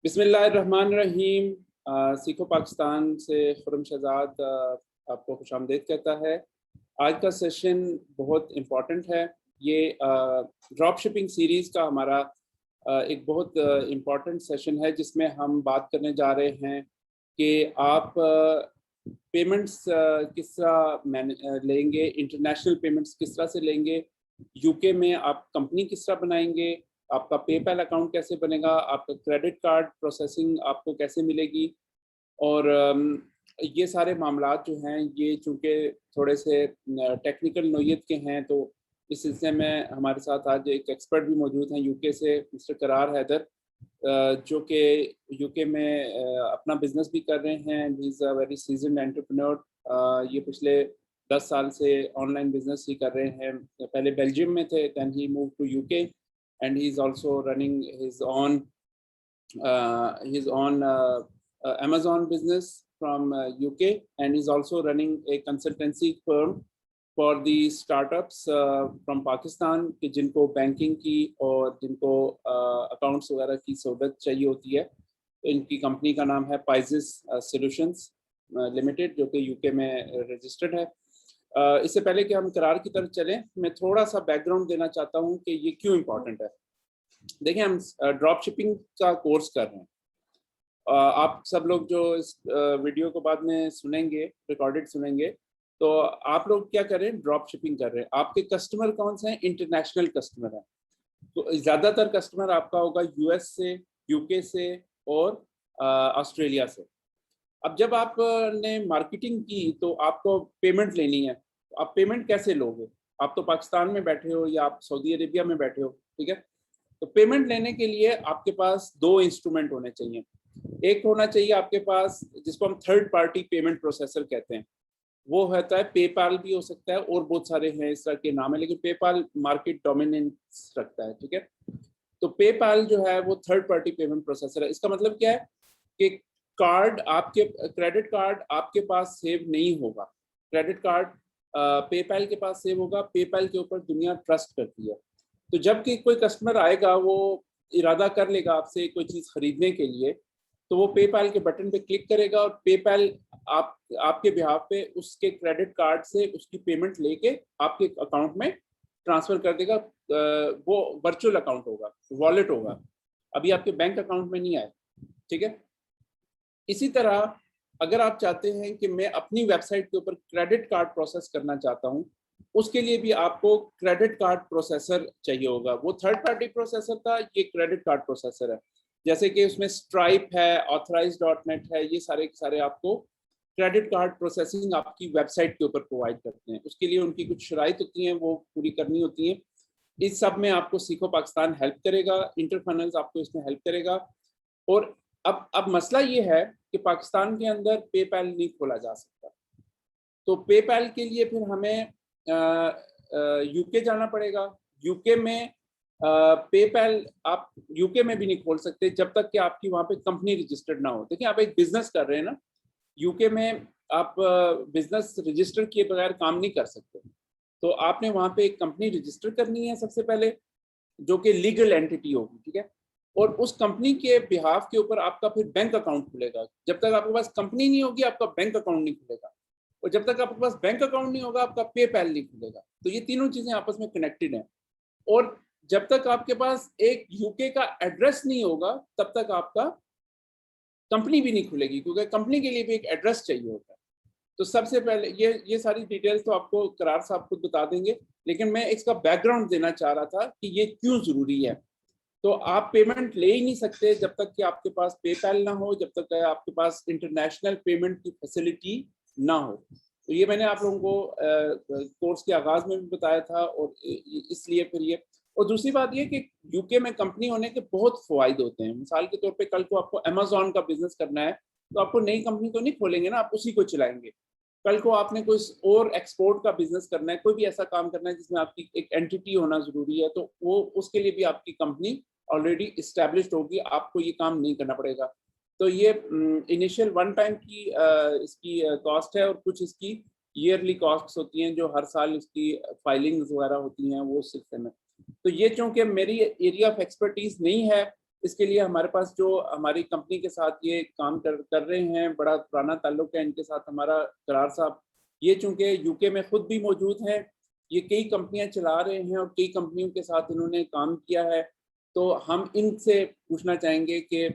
बिस्मिल्लाहिर्रहमानिर्रहीम। सीखो पाकिस्तान से खुरम शहजाद आपको खुशामदीद कहता है। आज का सेशन बहुत इम्पॉर्टेंट है। ये ड्रॉप शिपिंग सीरीज़ का हमारा एक बहुत इम्पॉर्टेंट सेशन है, जिसमें हम बात करने जा रहे हैं कि आप पेमेंट्स किस तरह लेंगे, इंटरनेशनल पेमेंट्स किस तरह से लेंगे, यूके में आप कंपनी किस तरह बनाएंगे, आपका पेपैल अकाउंट कैसे बनेगा, आपका क्रेडिट कार्ड प्रोसेसिंग आपको कैसे मिलेगी। और ये सारे मामलात जो हैं, ये चूँकि थोड़े से टेक्निकल नोयत के हैं, तो इस सिलसिले में हमारे साथ आज एक एक्सपर्ट भी मौजूद हैं यूके से, मिस्टर करार हैदर, जो कि यूके में अपना बिजनेस भी कर रहे हैं। He is a very seasoned entrepreneur. ये पिछले 10 साल से ऑनलाइन बिजनेस ही कर रहे हैं। पहले बेल्जियम में थे, then he move to UK and he's also running his own Amazon business from UK, and he's also running a consultancy firm for the startups from Pakistan कि जिनको बैंकिंग की और जिनको अकाउंट्स वगैरह की सहूलत चाहिए होती है। तो इनकी कंपनी का नाम है पाइजिस सॉल्यूशंस लिमिटेड, जो कि यूके में रजिस्टर्ड है। इससे पहले कि हम करार की तरफ चलें, मैं थोड़ा सा बैकग्राउंड देना चाहता हूं कि ये क्यों इम्पोर्टेंट है। देखिए, हम ड्रॉप शिपिंग का कोर्स कर रहे हैं। आप सब लोग जो इस वीडियो को बाद में सुनेंगे, रिकॉर्डेड सुनेंगे, तो आप लोग क्या करें, ड्रॉप शिपिंग कर रहे हैं। आपके कस्टमर कौन से हैं? इंटरनेशनल कस्टमर हैं। तो ज़्यादातर कस्टमर आपका होगा यूएस से, यूके से और ऑस्ट्रेलिया से। अब जब आपने मार्केटिंग की तो आपको पेमेंट लेनी है। तो आप पेमेंट कैसे लोगे? आप तो पाकिस्तान में बैठे हो या आप सऊदी अरेबिया में बैठे हो, ठीक है। तो पेमेंट लेने के लिए आपके पास दो इंस्ट्रूमेंट होने चाहिए। एक होना चाहिए आपके पास जिसको हम थर्ड पार्टी पेमेंट प्रोसेसर कहते हैं। वो होता है पेपाल, भी हो सकता है और बहुत सारे हैं इस तरह के नाम है, लेकिन पेपाल मार्केट डोमिनेंस रखता है, ठीक है। तो पेपाल जो है वो थर्ड पार्टी पेमेंट प्रोसेसर है। इसका मतलब क्या है कि कार्ड आपके क्रेडिट कार्ड आपके पास सेव नहीं होगा। क्रेडिट कार्ड पेपाल के पास सेव होगा। पेपाल के ऊपर दुनिया ट्रस्ट करती है। तो जब कि कोई कस्टमर आएगा, वो इरादा कर लेगा आपसे कोई चीज़ खरीदने के लिए, तो वो पेपाल के बटन पे क्लिक करेगा और पेपाल आपके बिहाफ पे उसके क्रेडिट कार्ड से उसकी पेमेंट लेके आपके अकाउंट में ट्रांसफर कर देगा। वो वर्चुअल अकाउंट होगा, वॉलेट होगा, अभी आपके बैंक अकाउंट में नहीं आए, ठीक है। इसी तरह अगर आप चाहते हैं कि मैं अपनी वेबसाइट के ऊपर क्रेडिट कार्ड प्रोसेस करना चाहता हूं, उसके लिए भी आपको क्रेडिट कार्ड प्रोसेसर चाहिए होगा। वो थर्ड पार्टी प्रोसेसर था, ये क्रेडिट कार्ड प्रोसेसर है। जैसे कि उसमें स्ट्राइप है, ऑथराइज.नेट है, ये सारे सारे आपको क्रेडिट कार्ड प्रोसेसिंग आपकी वेबसाइट के ऊपर प्रोवाइड करते हैं। उसके लिए उनकी कुछ शराइत होती हैं, वो पूरी करनी होती हैं। इस सब में आपको सीखो पाकिस्तान हेल्प करेगा, इंटरफनल्स आपको इसमें हेल्प करेगा। और अब मसला ये है कि पाकिस्तान के अंदर पेपैल नहीं खोला जा सकता। तो पेपैल के लिए फिर हमें यूके जाना पड़ेगा। यूके में पेपैल आप यूके में भी नहीं खोल सकते जब तक कि आपकी वहाँ पे कंपनी रजिस्टर्ड ना हो। देखिए, आप एक बिजनेस कर रहे हैं ना, यूके में आप बिजनेस रजिस्टर किए बगैर काम नहीं कर सकते। तो आपने वहाँ पे एक कंपनी रजिस्टर करनी है सबसे पहले, जो कि लीगल एंटिटी होगी, ठीक है। और उस कंपनी के बिहाफ के ऊपर आपका फिर बैंक अकाउंट खुलेगा। जब तक आपके पास कंपनी नहीं होगी, आपका बैंक अकाउंट नहीं खुलेगा। और जब तक आपके पास बैंक अकाउंट नहीं होगा, आपका पेपैल नहीं खुलेगा। तो ये तीनों चीजें आपस में कनेक्टेड हैं। और जब तक आपके पास एक यूके का एड्रेस नहीं होगा, तब तक आपका कंपनी भी नहीं खुलेगी, क्योंकि कंपनी के लिए भी एक एड्रेस चाहिए होता है। तो सबसे पहले ये सारी डिटेल्स तो आपको करार साहब खुद बता देंगे, लेकिन मैं इसका बैकग्राउंड देना चाह रहा था कि ये क्यों जरूरी है। तो आप पेमेंट ले ही नहीं सकते जब तक कि आपके पास पेपैल ना हो, जब तक आपके पास इंटरनेशनल पेमेंट की फैसिलिटी ना हो। तो ये मैंने आप लोगों को कोर्स के आगाज में भी बताया था, और इसलिए फिर ये। और दूसरी बात ये कि यूके में कंपनी होने के बहुत फायदे होते हैं। मिसाल के तौर पे कल को आपको अमेजोन का बिजनेस करना है, तो आपको नई कंपनी तो नहीं खोलेंगे ना, आप उसी को चलाएंगे। कल को आपने कोई और एक्सपोर्ट का बिजनेस करना है, कोई भी ऐसा काम करना है जिसमें आपकी एक एंटिटी होना जरूरी है, तो वो उसके लिए भी आपकी कंपनी ऑलरेडी इस्टेब्लिश्ड होगी, आपको ये काम नहीं करना पड़ेगा। तो ये इनिशियल वन टाइम की इसकी कॉस्ट है, और कुछ इसकी ईयरली कॉस्ट्स होती हैं जो हर साल इसकी फाइलिंग्स वगैरह होती हैं वो सिलसिले में। तो ये चूंकि मेरी एरिया ऑफ एक्सपर्टीज नहीं है, इसके लिए हमारे पास जो हमारी कंपनी के साथ ये काम कर रहे हैं, बड़ा पुराना ताल्लुक है इनके साथ हमारा, करार साहब, ये चूंकि यूके में खुद भी मौजूद हैं, ये कई कंपनियां चला रहे हैं और कई कंपनियों के साथ इन्होंने काम किया है। तो हम इनसे पूछना चाहेंगे कि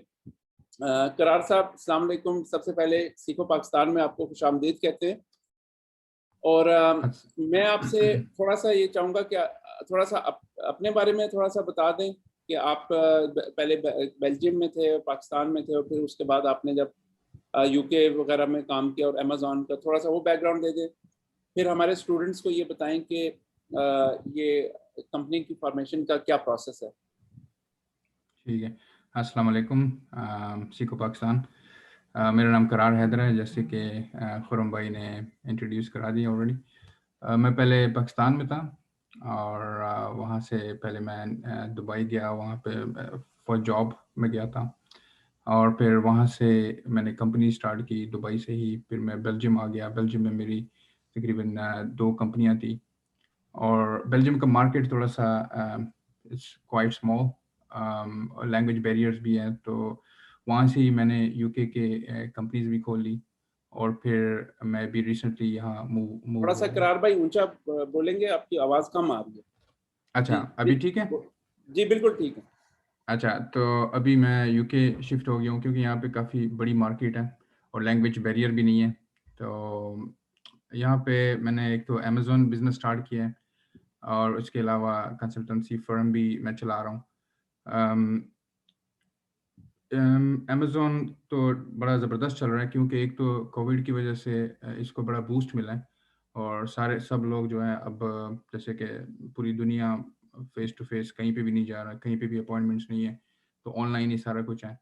करार साहब, अस्सलाम वालेकुम। सबसे पहले सीखो पाकिस्तान में आपको खुशामदीद कहते हैं। और मैं आपसे थोड़ा सा ये चाहूँगा कि थोड़ा सा अपने बारे में थोड़ा सा बता दें कि आप पहले बेल्जियम में थे, पाकिस्तान में थे, और फिर उसके बाद आपने जब यूके वगैरह में काम किया और अमेज़न का थोड़ा सा वो बैकग्राउंड दे दें। फिर हमारे स्टूडेंट्स को ये बताएं कि ये कंपनी की फॉर्मेशन का क्या प्रोसेस है। ठीक है, अस्सलाम वालेकुम। सीखो पाकिस्तान, मेरा नाम करार हैदर है, जैसे कि खुरम भाई ने इंट्रोड्यूस करा दिया ऑलरेडी। मैं पहले पाकिस्तान में था और वहाँ से पहले मैं दुबई गया, वहाँ पे फॉर जॉब में गया था, और फिर वहाँ से मैंने कंपनी स्टार्ट की दुबई से ही। फिर मैं बेल्जियम आ गया। बेल्जियम में मेरी तकरीबन 2 कंपनियाँ थी, और बेल्जियम का मार्केट थोड़ा सा it's quite small, language barriers भी हैं, तो वहाँ से ही मैंने यूके के कंपनीज भी खोल ली, और फिर मैं भी रिसेंटली यहाँ मूव थोड़ा सा हुआ हूँ। करार भाई ऊंचा बोलेंगे, आपकी आवाज़ कम आ रही है। अच्छा, जी अभी ठीक है? जी बिल्कुल ठीक है। अच्छा, तो अभी मैं यूके शिफ्ट हो गया हूँ, क्योंकि यहाँ पे काफ़ी बड़ी मार्केट है और लैंग्वेज बैरियर भी नहीं है। तो यहाँ पे मैंने एक तो अमेज़न बिज़नेस स्टार्ट किया है, और उसके अलावा कंसल्टेंसी फर्म भी मैं चला रहा हूँ। अमेज़न तो बड़ा ज़बरदस्त चल रहा है, क्योंकि एक तो कोविड की वजह से इसको बड़ा बूस्ट मिला है, और सब लोग जो हैं अब, जैसे कि पूरी दुनिया फेस टू फेस कहीं पे भी नहीं जा रहा, कहीं पे भी अपॉइंटमेंट्स नहीं है, तो ऑनलाइन ही सारा कुछ है।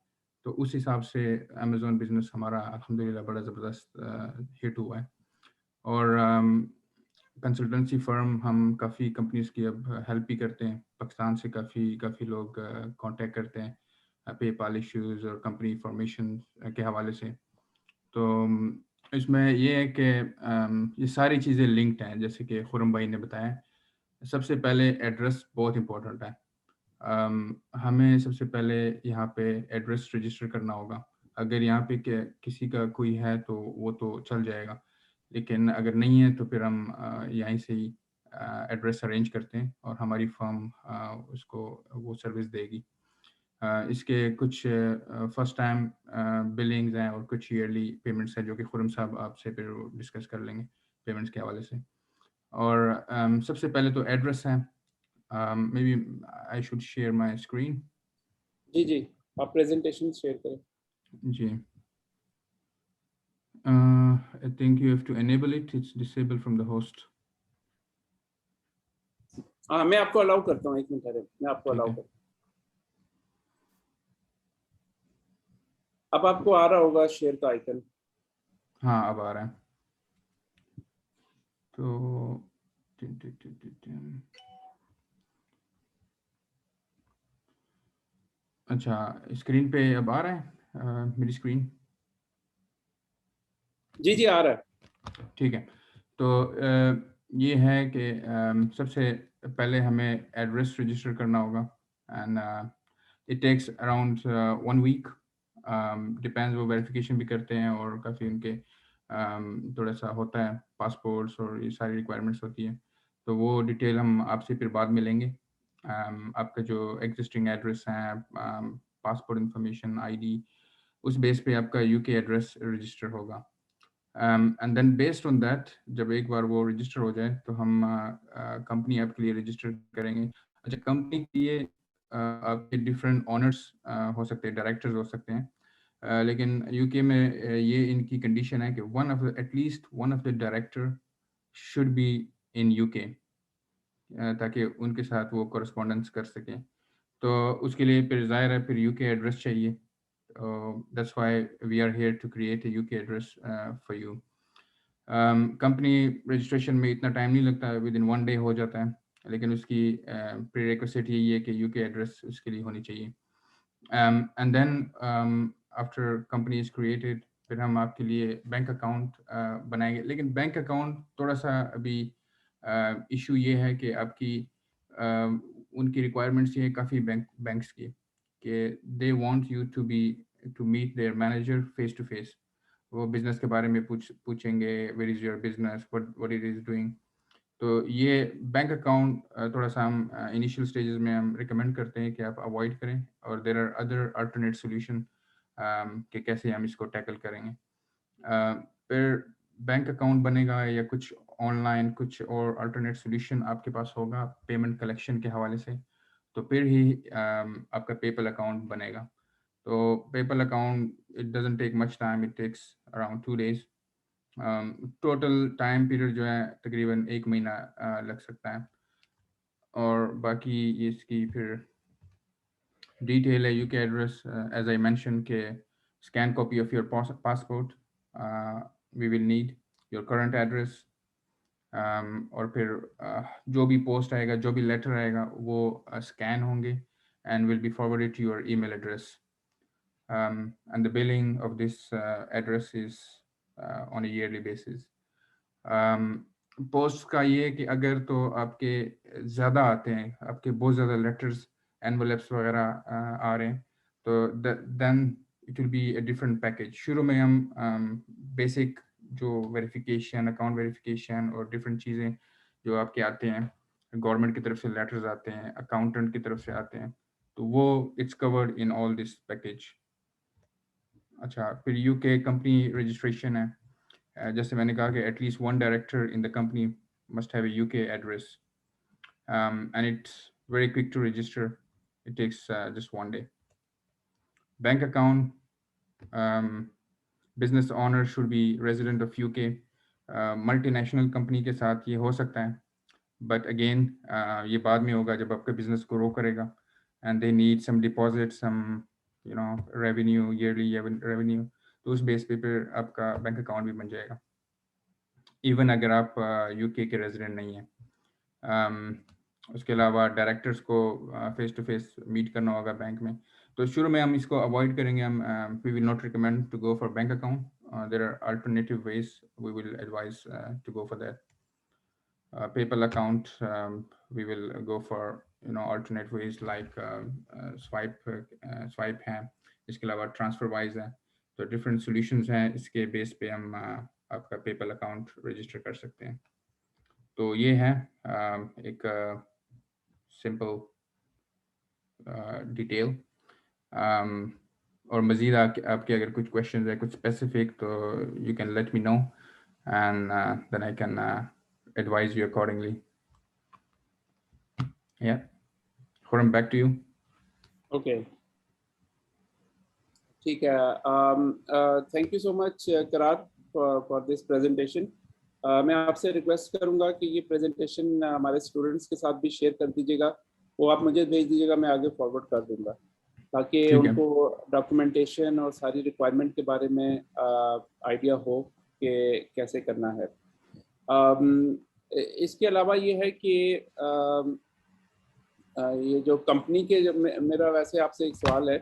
तो उस हिसाब से अमेज़न बिज़नेस हमारा अल्हम्दुलिल्लाह बड़ा ज़बरदस्त हिट हुआ है। और कंसल्टेंसी फर्म हम काफ़ी कंपनीज़ की अब हेल्प भी करते हैं। पाकिस्तान से काफ़ी काफ़ी लोग कॉन्टैक्ट करते हैं पेपाल इश्यूज़ और कंपनी फॉर्मेशन के हवाले से। तो इसमें ये है कि ये सारी चीज़ें लिंक्ड हैं, जैसे कि खुरम भाई ने बताया। सबसे पहले एड्रेस बहुत इम्पोर्टेंट है। हमें सबसे पहले यहाँ पे एड्रेस रजिस्टर करना होगा। अगर यहाँ पे किसी का कोई है तो वो तो चल जाएगा, लेकिन अगर नहीं है तो फिर हम यहीं से ही एड्रेस अरेंज करते हैं, और हमारी फर्म उसको वो सर्विस देगी। इसके कुछ फर्स्ट टाइम बिलिंग्स हैं और कुछ ईयरली पेमेंट्स हैं, जो कि खुरम साहब आपसे फिर डिस्कस कर लेंगे पेमेंट्स के हवाले से। और सबसे पहले तो एड्रेस है। maybe I should share my screen. जी जी, आप प्रेजेंटेशन शेयर करें। जी, I think you have to enable it. It's disabled from the host. हाँ, मैं आपको अलाउ करता हूँ, 1 मिनट ठहरे, मैं आपको ठीक अलाउ है। करता हूँ। अब आपको आ रहा होगा शेयर का आइकन। हाँ, अब आ रहा है। तो tin, tin, tin, tin, tin. अच्छा, स्क्रीन पे अब आ रहा है मेरी स्क्रीन? जी जी, आ रहा है। ठीक है। तो ये है कि सबसे पहले हमें एड्रेस रजिस्टर करना होगा, and it takes around 1 week. Depends, वो वेरिफिकेशन भी करते हैं, और काफ़ी उनके थोड़ा सा होता है, पासपोर्ट्स और ये सारी रिक्वायरमेंट्स होती है। तो वो डिटेल हम आपसे फिर बाद में लेंगे। आपका जो एग्जिस्टिंग एड्रेस है, पासपोर्ट इंफॉर्मेशन, आईडी, उस बेस पे आपका यूके एड्रेस रजिस्टर होगा। And then based on that, जब एक बार वो रजिस्टर हो जाए तो हम कंपनी आपके लिए रजिस्टर करेंगे। अच्छा, कंपनी के लिए आपके डिफरेंट ऑनर्स हो सकते हैं, डायरेक्टर्स हो सकते हैं, लेकिन यूके में ये इनकी कंडीशन है कि at least one of the director should be in UK, ताकि उनके साथ वो कॉरेस्पॉन्डेंस कर सकें। तो उसके लिए फिर ज़ाहिर है, फिर यूके एड्रेस चाहिए। That's why we are here to create a UK address for you. Company registration में इतना टाइम नहीं लगता है, विद इन 1 डे हो जाता है, लेकिन उसकी प्रीरेक्विजिट यही है कि यूके एड्रेस उसके लिए होनी चाहिए। And then after company is created, फिर हम आपके लिए बैंक अकाउंट बनाएंगे। लेकिन बैंक अकाउंट थोड़ा सा अभी इशू ये है कि आपकी उनकी रिक्वायरमेंट्स ये है काफ़ी बैंक्स की, कि they want you to meet their manager face to face. वो बिजनेस के बारे में पूछेंगे, where is your business, what it is doing. तो ये बैंक अकाउंट थोड़ा सा हम इनिशियल स्टेजेस में हम रिकमेंड करते हैं कि आप अवॉइड करें, और there are other alternate solution कि कैसे हम इसको टैकल करेंगे। फिर बैंक अकाउंट बनेगा या कुछ ऑनलाइन कुछ और अल्टरनेट सोल्यूशन आपके पास होगा पेमेंट कलेक्शन के हवाले से, तो फिर ही आपका पेपल अकाउंट बनेगा। तो PayPal account it doesn't take much time, it takes around 2 days। Total time period जो है तकरीबन 1 महीना लग सकता है। और बाकी ये इसकी फिर डिटेल है, UK address as I mention के scan copy of your passport, we will need your current address, और फिर जो भी पोस्ट आएगा, जो भी लेटर आएगा, वो स्कैन होंगे and will be forwarded to your email address. And the billing of this address is on a yearly basis. Post का ये कि अगर तो आपके ज़्यादा आते हैं, आपके बहुत ज़्यादा लेटर्स एनवलप्स वगैरह आ रहे हैं, तो then it will be a different package. शुरू में हम बेसिक जो वेरिफिकेशन, अकाउंट वेरिफिकेशन और डिफरेंट चीज़ें जो आपके आते हैं, गवर्नमेंट की तरफ से लेटर्स आते हैं, अकाउंटेंट की तरफ से आते हैं, तो वो it's covered in all this package. अच्छा, फिर यूके कंपनी रजिस्ट्रेशन है। जैसे मैंने कहा कि at least one director in the company must have a UK address, and it's very quick to register, it takes just 1 day। Bank account, business owner should be resident of UK. Multinational company के साथ ये हो सकता है, but again ये बाद में होगा जब आपका बिजनेस ग्रो करेगा and they need some deposit, some revenue, yearly revenue, तो उस बेस पे फिर आपका बैंक अकाउंट भी बन जाएगा, इवन अगर आप यूके के रेजिडेंट नहीं हैं। उसके अलावा डायरेक्टर्स को फेस टू फेस मीट करना होगा बैंक में, तो शुरू में हम इसको अवॉइड करेंगे। हम we will not recommend to go for bank account, there are alternative ways, we will advise to go for that. PayPal account, we will go for alternate ways like swipe है, इसके अलावा TransferWise है, तो different solutions हैं, इसके base पे हम आपका PayPal account रजिस्टर कर सकते हैं। तो ये है एक सिंपल डिटेल। और मज़ीद आपके अगर कुछ क्वेश्चन है, कुछ स्पेसिफिक, तो you can let me know and then I can advise you accordingly. Yeah, Khurram, back to you. Okay. ठीक है, थैंक यू सो मच करार फॉर दिस प्रेजेंटेशन। मैं आपसे रिक्वेस्ट करूंगा कि ये प्रेजेंटेशन हमारे स्टूडेंट्स के साथ भी शेयर कर दीजिएगा, वो आप मुझे भेज दीजिएगा, मैं आगे फॉरवर्ड कर दूंगा, ताकि उनको डॉक्यूमेंटेशन और सारी रिक्वायरमेंट के बारे में आइडिया हो कि कैसे करना है। इसके अलावा ये है कि ये जो कंपनी के, मेरा वैसे आपसे एक सवाल है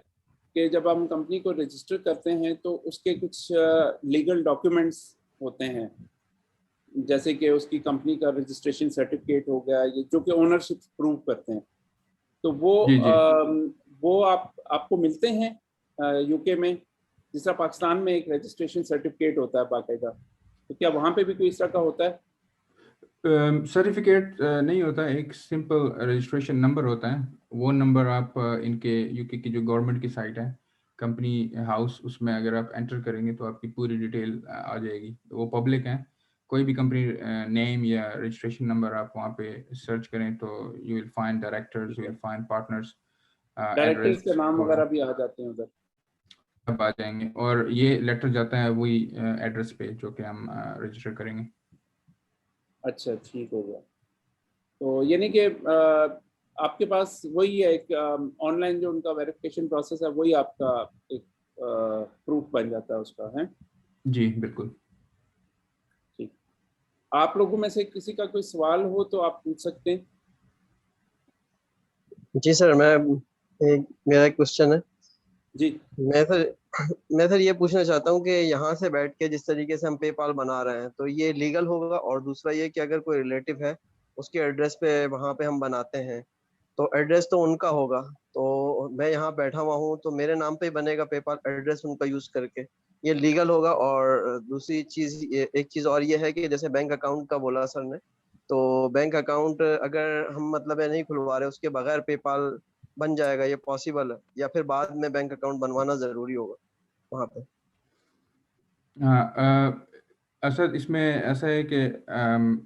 कि जब हम कंपनी को रजिस्टर करते हैं तो उसके कुछ लीगल डॉक्यूमेंट्स होते हैं, जैसे कि उसकी कंपनी का रजिस्ट्रेशन सर्टिफिकेट हो गया, ये जो कि ओनरशिप प्रूव करते हैं, तो वो आपको मिलते हैं यूके में, जिस तरह पाकिस्तान में एक रजिस्ट्रेशन सर्टिफिकेट होता है बाकायदा, तो क्या वहाँ पे भी कोई इस तरह का होता है? सर्टिफिकेट नहीं होता, एक सिंपल रजिस्ट्रेशन नंबर होता है। वो नंबर आप इनके यूके की जो गवर्नमेंट की साइट है कंपनी हाउस, उसमें अगर आप एंटर करेंगे तो आपकी पूरी डिटेल आ जाएगी, वो पब्लिक है। कोई भी कंपनी नेम या रजिस्ट्रेशन नंबर आप वहाँ पे सर्च करें तो you will find directors, you will find partners, directors के नाम वगैरह भी आ जाते हैं उधर, अब आ जाएंगे, और ये लेटर जाता है वही एड्रेस पे जो कि हम रजिस्टर करेंगे। अच्छा, ठीक हो गया। तो यानी कि आपके पास वही है, एक ऑनलाइन जो उनका वेरिफिकेशन प्रोसेस है, वही आपका एक प्रूफ बन जाता है उसका, है? जी बिल्कुल। ठीक, आप लोगों में से किसी का कोई सवाल हो तो आप पूछ सकते हैं। जी सर, मेरा एक क्वेश्चन है जी। मैं सर ये पूछना चाहता हूँ कि यहाँ से बैठ के जिस तरीके से हम पेपाल बना रहे हैं, तो ये लीगल होगा? और दूसरा ये कि अगर कोई रिलेटिव है उसके एड्रेस पे वहाँ पे हम बनाते हैं, तो एड्रेस तो उनका होगा, तो मैं यहाँ बैठा हुआ हूँ तो मेरे नाम पे ही बनेगा पेपाल, एड्रेस उनका यूज करके, ये लीगल होगा। और दूसरी चीज, एक चीज और ये है कि जैसे बैंक अकाउंट का बोला सर ने, तो बैंक अकाउंट अगर हम मतलब ये नहीं खुलवा रहे उसके बगैर पेपाल बन जाएगा, ये पॉसिबल है, या फिर बाद में बैंक अकाउंट बनवाना जरूरी होगा वहाँ पे? हाँ, असद इसमें ऐसा है कि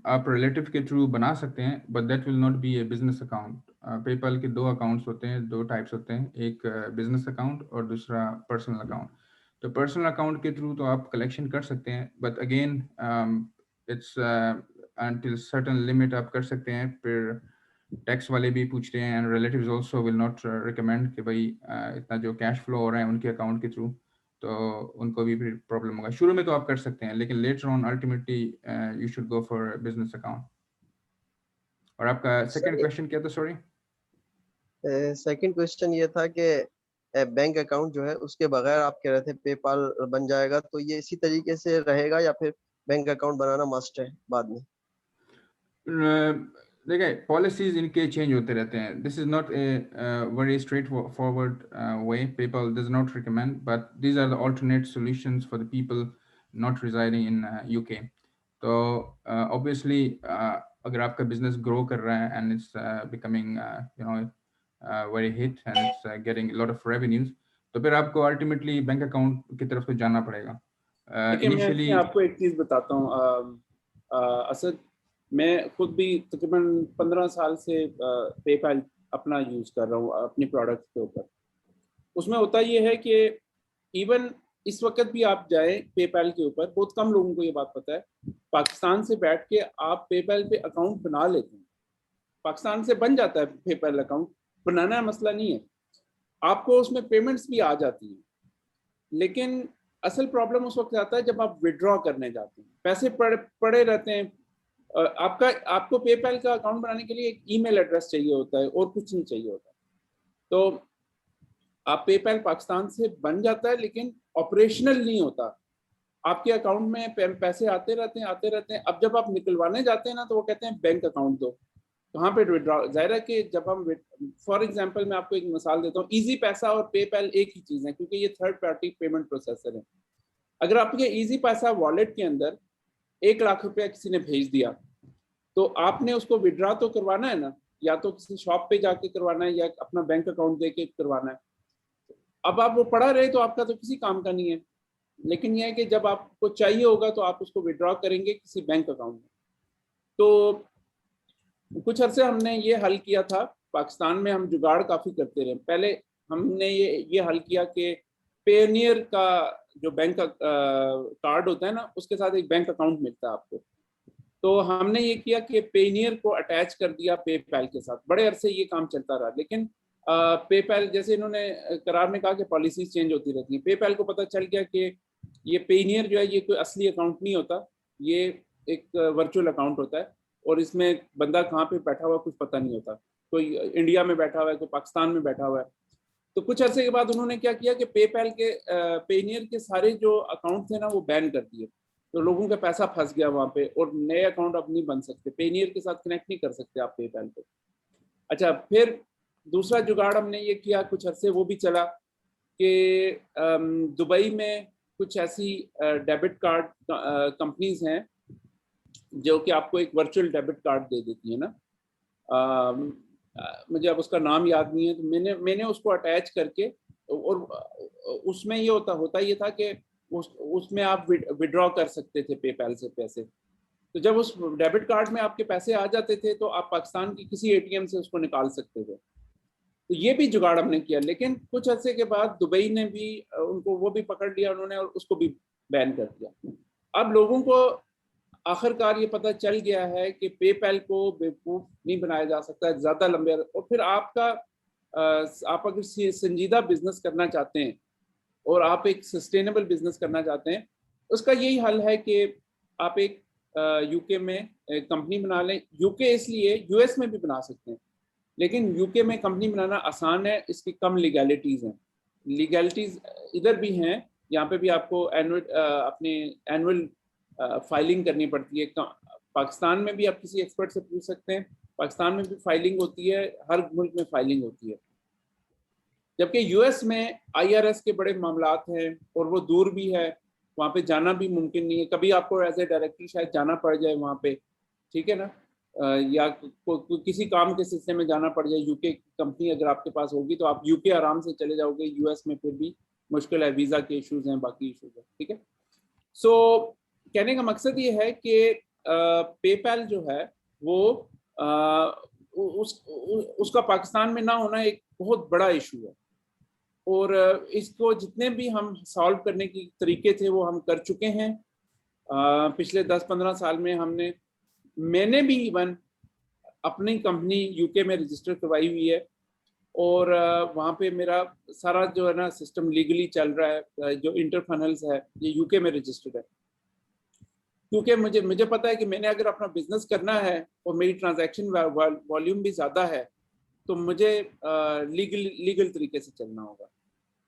आप रिलेटिव के थ्रू बना सकते हैं, but that will not be A business account. PayPal के दो अकाउंट्स होते हैं, दो टाइप्स होते हैं, एक बिजनेस अकाउंट और दूसरा पर्सनल अकाउंट। तो पर्सनल अकाउंट के थ्रू तो आप कलेक्शन कर सकते हैं, but again it's until certain limit आप कर सकते हैं, फिर टैक्स वाले भी पूछते हैं and relatives also will not recommend कि भाई इतना जो कैश फ्लो हो रहा है उनके अकाउंट के थ्रू, तो उनको भी फिर प्रॉब्लम होगा। शुरू में तो आप कर सकते हैं, लेकिन later on ultimately you should go for business account. और आपका सेकंड क्वेश्चन क्या था, सॉरी? सेकंड क्वेश्चन ये था कि बैंक अकाउंट जो है उसके बगैर आप कह रहे थे पेपाल बन जाएगा, तो ये इसी तरीके से रहेगा या फिर बैंक अकाउंट बनाना मस्ट है बाद में? देखिए, पॉलिसीज इनके चेंज होते रहते हैं। This is not a very straight forward way. PayPal does not recommend, but these are the alternate solutions for the people not residing in UK. तो ऑब्वियसली अगर आपका बिजनेस ग्रो कर रहा है and it's becoming you know very hit and it's getting lot of revenues, तो फिर आपको ultimately bank account की तरफ तो जाना पड़ेगा। देखिए, मैं इनिशियली इसमें आपको एक चीज बताता हूँ असद। मैं खुद भी तकरीबन 15 साल से पेपैल अपना यूज कर रहा हूँ अपनी प्रोडक्ट्स के ऊपर। उसमें होता ये है कि इवन इस वक्त भी आप जाएं पेपैल के ऊपर, बहुत कम लोगों को ये बात पता है, पाकिस्तान से बैठ के आप पेपैल पे अकाउंट बना लेते हैं। पाकिस्तान से बन जाता है पेपैल अकाउंट, बनाना मसला नहीं है, आपको उसमें पेमेंट्स भी आ जाती हैं। लेकिन असल प्रॉब्लम उस वक्त आता है जब आप विड्रॉ करने जाते हैं, पैसे पड़े रहते हैं। आपको पेपैल का अकाउंट बनाने के लिए एक ईमेल एड्रेस चाहिए होता है और कुछ नहीं चाहिए होता। तो आप पेपैल पाकिस्तान से बन जाता है लेकिन ऑपरेशनल नहीं होता। आपके अकाउंट में पैसे आते रहते हैं। अब जब आप निकलवाने जाते हैं ना, तो वो कहते हैं बैंक अकाउंट दो। कहाँ पे विड्रॉ? जाहिर है कि जब हम, फॉर एग्जांपल मैं आपको एक मिसाल देता हूँ, इजी पैसा और पेपैल एक ही चीज है, क्योंकि ये थर्ड पार्टी पेमेंट प्रोसेसर है। अगर आपके इजी पैसा वॉलेट के अंदर 1 लाख रुपया किसी ने भेज दिया, तो आपने उसको विड्रॉ तो करवाना है ना, या तो किसी शॉप पे जाके करवाना है या अपना बैंक अकाउंट दे के करवाना है। अब आप वो पड़ा रहे तो आपका तो किसी काम का नहीं है। लेकिन यह है कि जब आपको चाहिए होगा तो आप उसको विड्रॉ करेंगे किसी बैंक अकाउंट में। तो कुछ अरसे हमने ये हल किया था, पाकिस्तान में हम जुगाड़ काफ़ी करते रहे। पहले हमने ये हल किया कि पेनियर का जो बैंक कार्ड होता है ना, उसके साथ एक बैंक अकाउंट मिलता है आपको। तो हमने ये किया कि पेनियर को अटैच कर दिया पेपैल के साथ। बड़े अरसे ये काम चलता रहा, लेकिन पेपैल, जैसे इन्होंने करार में कहा कि पॉलिसीज चेंज होती रहती हैं, पेपैल को पता चल गया कि ये पेनियर जो है ये कोई असली अकाउंट नहीं होता, ये एक वर्चुअल अकाउंट होता है। और इसमें बंदा कहाँ पे बैठा हुआ कुछ पता नहीं होता, कोई इंडिया में बैठा हुआ है, कोई पाकिस्तान में बैठा हुआ है। तो कुछ अरसे के बाद उन्होंने क्या किया कि पेपैल के पेनियर के सारे जो अकाउंट थे ना वो बैन कर दिए। तो लोगों का पैसा फंस गया वहां पे, और नए अकाउंट अब नहीं बन सकते, पेनियर के साथ कनेक्ट नहीं कर सकते आप पेपैल को। अच्छा, फिर दूसरा जुगाड़ हमने ये किया, कुछ अरसे वो भी चला, कि दुबई में कुछ ऐसी डेबिट कार्ड कंपनीज हैं जो कि आपको एक वर्चुअल डेबिट कार्ड दे देती है ना। मुझे अब उसका नाम याद नहीं है, तो मैंने उसको अटैच करके, और उसमें ये होता ये था कि उसमें आप विड्रॉ कर सकते थे पेपैल से पैसे। तो जब उस डेबिट कार्ड में आपके पैसे आ जाते थे तो आप पाकिस्तान की किसी एटीएम से उसको निकाल सकते थे। तो ये भी जुगाड़ हमने किया, लेकिन कुछ अर्से के बाद दुबई ने भी उनको वो भी पकड़ लिया उन्होंने, और उसको भी बैन कर दिया। अब लोगों को आखिरकार ये पता चल गया है कि पेपैल को बेवकूफ नहीं बनाया जा सकता है ज़्यादा लंबे। और फिर आप अगर संजीदा बिजनेस करना चाहते हैं और आप एक सस्टेनेबल बिजनेस करना चाहते हैं, उसका यही हल है कि आप एक यूके में कंपनी बना लें। यूके इसलिए, यूएस में भी बना सकते हैं, लेकिन यूके में कंपनी बनाना आसान है, इसकी कम लीगैलिटीज़ हैं। लीगैलिटीज़ इधर भी हैं, यहाँ पे भी आपको अपने एनुअल फाइलिंग करनी पड़ती है। पाकिस्तान में भी आप किसी एक्सपर्ट से पूछ सकते हैं, पाकिस्तान में भी फाइलिंग होती है, हर मुल्क में फाइलिंग होती है। जबकि यूएस में आईआरएस के बड़े मामलात हैं और वो दूर भी है, वहाँ पे जाना भी मुमकिन नहीं है। कभी आपको एज ए डायरेक्टर शायद जाना पड़ जाए वहाँ पे, ठीक है ना, या किसी काम के सिलसिले में जाना पड़ जाए। यूके कंपनी अगर आपके पास होगी तो आप यूके आराम से चले जाओगे, यूएस में फिर भी मुश्किल है, वीज़ा के इश्यूज हैं, बाकी इश्यूज हैं, ठीक है। सो कहने का मकसद ये है कि पेपैल जो है वो उसका पाकिस्तान में ना होना एक बहुत बड़ा इशू है, और इसको जितने भी हम सॉल्व करने की तरीके थे वो हम कर चुके हैं। पिछले 10-15 साल में मैंने भी इवन अपनी कंपनी यूके में रजिस्टर करवाई हुई है, और वहाँ पे मेरा सारा जो है ना सिस्टम लीगली चल रहा है। जो इंटरफनल्स है ये यूके में रजिस्टर्ड है, क्योंकि मुझे पता है कि मैंने अगर अपना बिजनेस करना है और मेरी ट्रांजैक्शन वॉल्यूम भी ज़्यादा है तो मुझे लीगल तरीके से चलना होगा।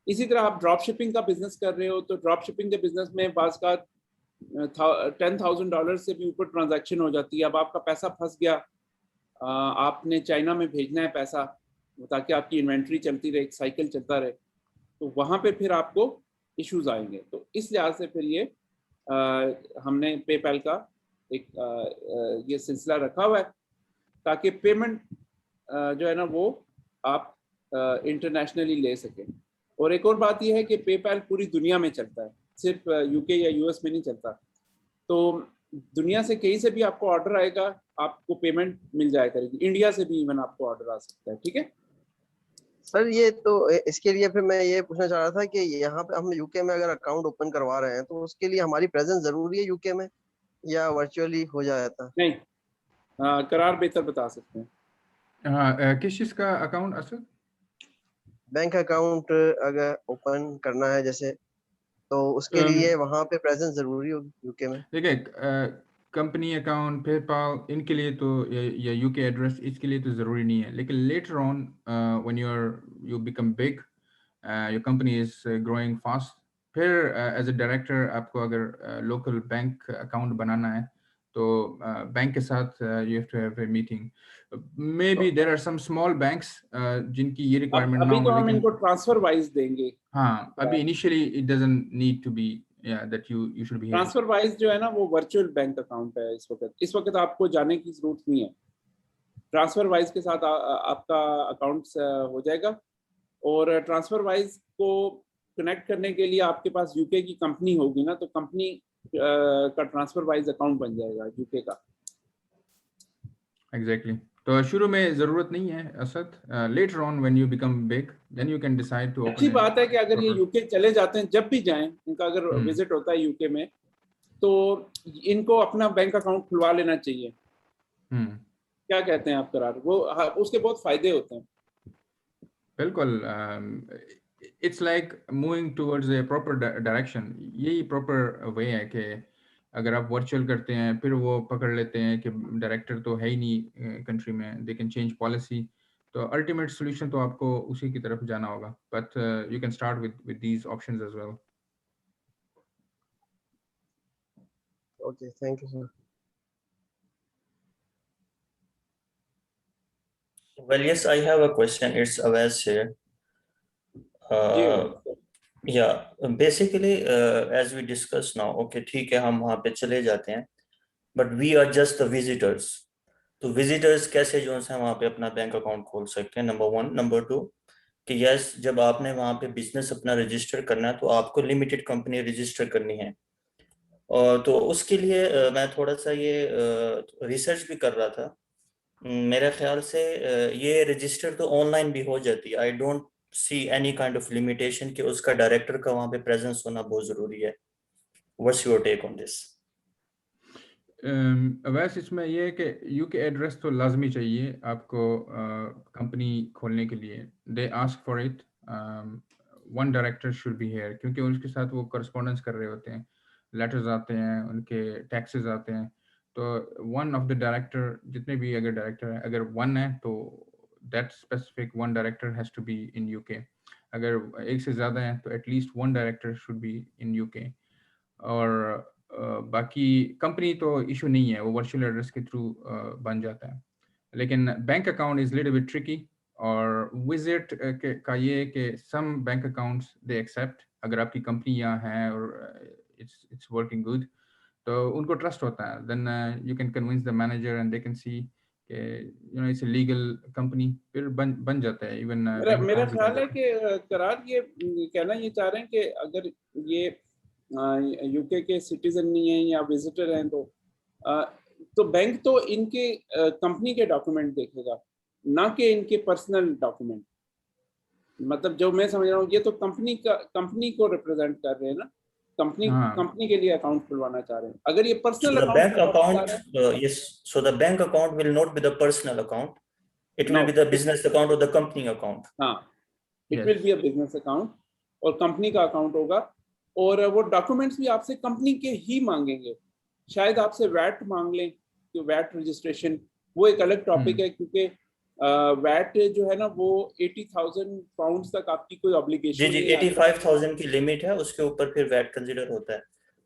इसी तरह आप ड्रॉप शिपिंग का बिजनेस कर रहे हो तो ड्रॉप शिपिंग के बिजनेस में बाज़ का $10,000 से भी ऊपर ट्रांजैक्शन हो जाती है। अब आपका पैसा फंस गया, आपने चाइना में भेजना है पैसा ताकि आपकी इन्वेंट्री चलती रहे, एक साइकिल चलता रहे, तो वहाँ पे फिर आपको इश्यूज आएंगे। तो इस लिहाज से फिर ये हमने पेपैल का एक ये सिलसिला रखा हुआ है ताकि पेमेंट जो है ना वो आप इंटरनेशनली ले सकें। और एक और बात यह है कि पेपैल पूरी दुनिया में चलता है, सिर्फ यूके या यूएस में नहीं चलता। तो दुनिया से कहीं से भी आपको ऑर्डर आएगा, आपको पेमेंट मिल जाया करेगी। इंडिया से भी इवन आपको ऑर्डर आ सकता है, ठीक है सर। ये तो इसके लिए फिर मैं ये पूछना चाह रहा था कि यहाँ पे हम यूके में अगर अकाउंट ओपन करवा रहे हैं तो उसके लिए हमारी प्रेजेंस जरूरी है यूके में या वर्चुअली हो जाता है? नहीं, करार बेहतर बता सकते हैं। हाँ, किस चीज़ का अकाउंट असद? बैंक अकाउंट अगर ओपन करना है जैसे, तो उसके लिए वहाँ पे प्रेजेंस जरूरी होगी यूके में? देखिए, कंपनी अकाउंट, पेपाल, इनके लिए तो या यूके एड्रेस, इसके लिए तो ज़रूरी नहीं है। लेकिन letter on when you become big, your company is growing fast, फिर एज अ डायरेक्टर आपको अगर लोकल बैंक अकाउंट बनाना है तो बैंक के साथ you have to have a meeting. May be there are some small banks जिनकी ये requirement ना अभी हो, तो हम लेकिन इनको ट्रांसफर वाइज देंगे। हाँ, अभी initially it doesn't need to be that you should be having. TransferWise जो है ना वो वर्चुअल बैंक अकाउंट है इस वक्त आपको जाने की जरूरत नहीं है। ट्रांसफर वाइज के साथ आपका अकाउंट हो जाएगा, और ट्रांसफर वाइज को कनेक्ट करने के लिए आपके पास यूके की कंपनी होगी ना, तो कंपनी का ट्रांसफर वाइज अकाउंट बन जाएगा यूके का। एग्जैक्टली। तो शुरू में जरूरत नहीं है Asad, later on when you become big then you can decide to अच्छी ओपन बात है कि अगर ये यूके चले जाते हैं, जब भी जाएं, इनका अगर विजिट होता है यूके में, तो इनको अपना बैंक अकाउंट खुलवा लेना चाहिए। क्या कहते हैं आप करार? वो उसके बहुत फायदे होते हैं। बिल्कुल, it's like moving towards a proper direction. यही प्रॉपर वे है कि अगर आप वर्चुअल करते हैं फिर वो पकड़ लेते हैं कि डायरेक्टर तो है ही नहीं कंट्री में, दे कैन चेंज पॉलिसी, तो अल्टीमेट सोल्यूशन तो आपको उसी की तरफ जाना होगा। But you can start with these options as well. Okay, thank you sir. Well, yes, I have a question. It's Awais here. Yeah, basically, as we discussed now, okay, ठीक है, हम वहाँ पे चले जाते हैं, but we are just the visitors. तो visitors कैसे जो है वहाँ पे अपना बैंक अकाउंट खोल सकते हैं? नंबर 1, नंबर 2 कि यस, जब आपने वहाँ पे बिजनेस अपना रजिस्टर करना है तो आपको लिमिटेड कंपनी रजिस्टर करनी है, और तो उसके लिए मैं थोड़ा सा ये रिसर्च भी कर रहा था। मेरे ख्याल से ये रजिस्टर तो ऑनलाइन भी हो जाती है। I don't see any kind of limitation कि उसका डायरेक्टर का वहाँ पे प्रेजेंस होना बहुत ज़रूरी है। What's your take on this? वैसे इसमें ये है कि यूके एड्रेस तो लाजमी चाहिए आपको कंपनी खोलने के लिए। They ask for it, one director should be here, क्योंकि उनके साथ वो करस्पॉन्डेंस कर रहे होते हैं, लेटर्स आते हैं, उनके टैक्सेस आते हैं। तो वन ऑफ द डायरेक्टर, जितने भी अगर डायरेक्टर है, अगर वन है तो that specific one director has to be in UK. अगर एक से ज़्यादा है तो at least one director should be in UK. और बाकी कंपनी तो इशू नहीं है, वो वर्चुअल एड्रेस के थ्रू बन जाता है। लेकिन bank account is little bit tricky. और विजिट का ये कि some bank accounts they accept, अगर आपकी कंपनी यहाँ है और इट्स वर्किंग गुड तो उनको ट्रस्ट होता है, then you can convince the manager and they can see कि you know it's a legal company, फिर बन जाता है। इवन मेरा ख्याल है कि करार ये कहना ये चाह रहे हैं कि अगर ये यूके के सिटीजन नहीं है या विजिटर हैं तो बैंक तो इनके कंपनी के डॉक्यूमेंट देखेगा, ना कि इनके पर्सनल डॉक्यूमेंट। मतलब जो मैं समझ रहा हूँ, ये तो कंपनी को रिप्रेजेंट कर रहे हैं ना, कंपनी के लिए अकाउंट खुलवाना चाह रहे हैं। अगर ये personal the bank account will not be the personal account, it will be the business account or the company account. हाँ, it will be a business account और कंपनी का अकाउंट होगा, और वो डॉक्यूमेंट्स भी आपसे कंपनी के ही मांगेंगे। शायद आपसे वैट मांग लें, कि वैट रजिस्ट्रेशन वो एक अलग टॉपिक है, क्योंकि वैट जो है ना वो 80,000 पाउंड तक आपकी कोई ऑब्लिगेशन जी 85,000 की लिमिट है, उसके ऊपर फिर वैट कंसीडर होता है।